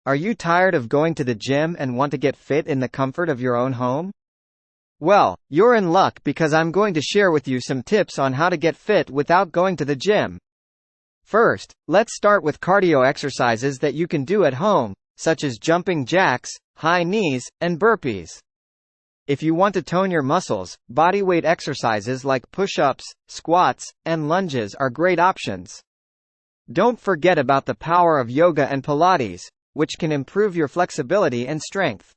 Are you tired of going to the gym and want to get fit in the comfort of your own home? Well, you're in luck because I'm going to share with you some tips on how to get fit without going to the gym. First, let's start with cardio exercises that you can do at home, such as jumping jacks, high knees, and burpees. If you want to tone your muscles, bodyweight exercises like push-ups, squats, and lunges are great options. Don't forget about the power of yoga and Pilates, which can improve your flexibility and strength.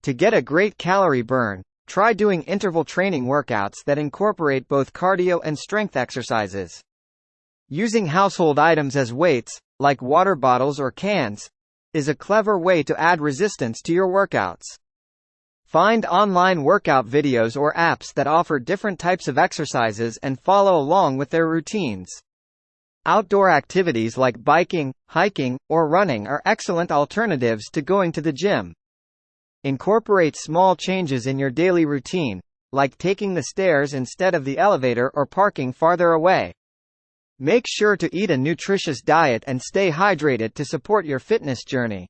To get a great calorie burn, try doing interval training workouts that incorporate both cardio and strength exercises. Using household items as weights, like water bottles or cans, is a clever way to add resistance to your workouts. Find online workout videos or apps that offer different types of exercises and follow along with their routines. Outdoor activities like biking, hiking, or running are excellent alternatives to going to the gym. Incorporate small changes in your daily routine, like taking the stairs instead of the elevator or parking farther away. Make sure to eat a nutritious diet and stay hydrated to support your fitness journey.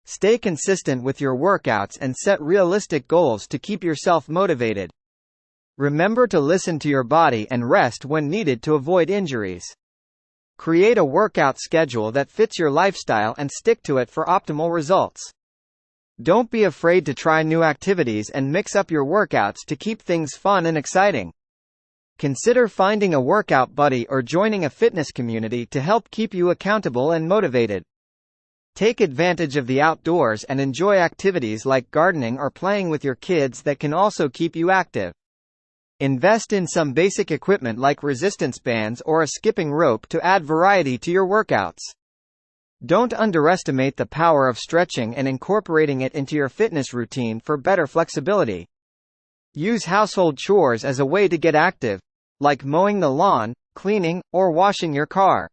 Stay consistent with your workouts and set realistic goals to keep yourself motivated. Remember to listen to your body and rest when needed to avoid injuries. Create a workout schedule that fits your lifestyle and stick to it for optimal results. Don't be afraid to try new activities and mix up your workouts to keep things fun and exciting. Consider finding a workout buddy or joining a fitness community to help keep you accountable and motivated. Take advantage of the outdoors and enjoy activities like gardening or playing with your kids that can also keep you active. Invest in some basic equipment like resistance bands or a skipping rope to add variety to your workouts. Don't underestimate the power of stretching and incorporating it into your fitness routine for better flexibility. Use household chores as a way to get active, like mowing the lawn, cleaning, or washing your car.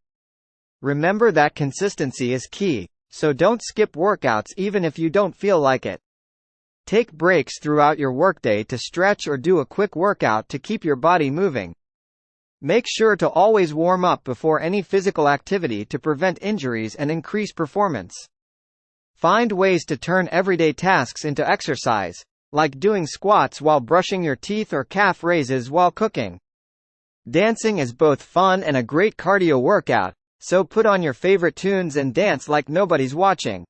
Remember that consistency is key, so don't skip workouts even if you don't feel like it. Take breaks throughout your workday to stretch or do a quick workout to keep your body moving. Make sure to always warm up before any physical activity to prevent injuries and increase performance. Find ways to turn everyday tasks into exercise, like doing squats while brushing your teeth or calf raises while cooking. Dancing is both fun and a great cardio workout, so put on your favorite tunes and dance like nobody's watching.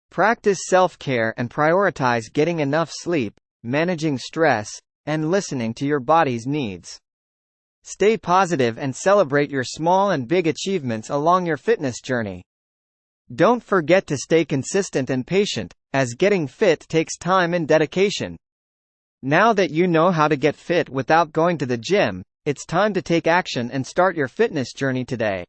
Practice self-care and prioritize getting enough sleep, managing stress, and listening to your body's needs. Stay positive and celebrate your small and big achievements along your fitness journey. Don't forget to stay consistent and patient, as getting fit takes time and dedication. Now that you know how to get fit without going to the gym, it's time to take action and start your fitness journey today.